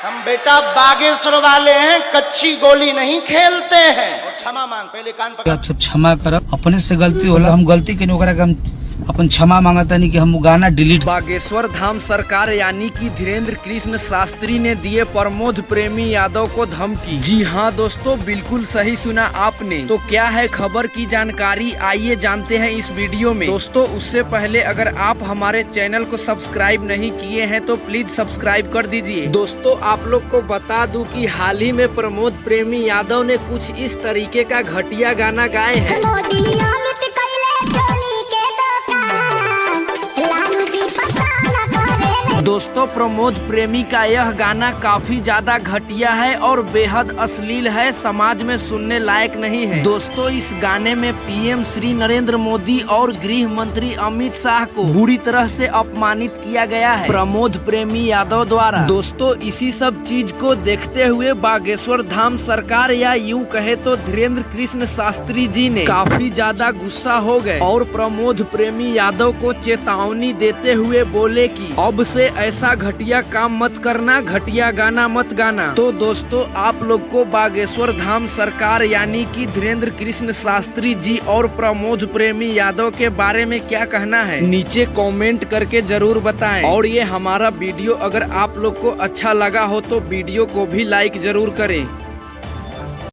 हम बेटा बागेश्वर वाले हैं, कच्ची गोली नहीं खेलते हैं। और क्षमा मांग, पहले कान पकड़। आप सब क्षमा करब, अपने से गलती होला, हम गलती के ओकरा के हम अपन क्षमा मांगता नहीं कि हम गाना डिलीट। बागेश्वर धाम सरकार यानी कि धीरेन्द्र कृष्ण शास्त्री ने दिए प्रमोद प्रेमी यादव को धमकी। जी हाँ दोस्तों, बिल्कुल सही सुना आपने। तो क्या है खबर की जानकारी, आइए जानते हैं इस वीडियो में। दोस्तों उससे पहले अगर आप हमारे चैनल को सब्सक्राइब नहीं किए हैं तो प्लीज सब्सक्राइब कर दीजिए। दोस्तों आप लोग को बता दूं कि हाल ही में प्रमोद प्रेमी यादव ने कुछ इस तरीके का घटिया गाना गाए हैं। दोस्तों प्रमोद प्रेमी का यह गाना काफी ज्यादा घटिया है और बेहद अश्लील है, समाज में सुनने लायक नहीं है। दोस्तों इस गाने में पीएम श्री नरेंद्र मोदी और गृह मंत्री अमित शाह को बुरी तरह से अपमानित किया गया है प्रमोद प्रेमी यादव द्वारा। दोस्तों इसी सब चीज को देखते हुए बागेश्वर धाम सरकार या यूं कहे तो धीरेन्द्र कृष्ण शास्त्री जी ने काफी ज्यादा गुस्सा हो गए और प्रमोद प्रेमी यादव को चेतावनी देते हुए बोले कि अब से ऐसा घटिया काम मत करना, घटिया गाना मत गाना। तो दोस्तों आप लोग को बागेश्वर धाम सरकार यानी कि धीरेन्द्र कृष्ण शास्त्री जी और प्रमोद प्रेमी यादव के बारे में क्या कहना है, नीचे कमेंट करके जरूर बताएं। और ये हमारा वीडियो अगर आप लोग को अच्छा लगा हो तो वीडियो को भी लाइक जरूर करें।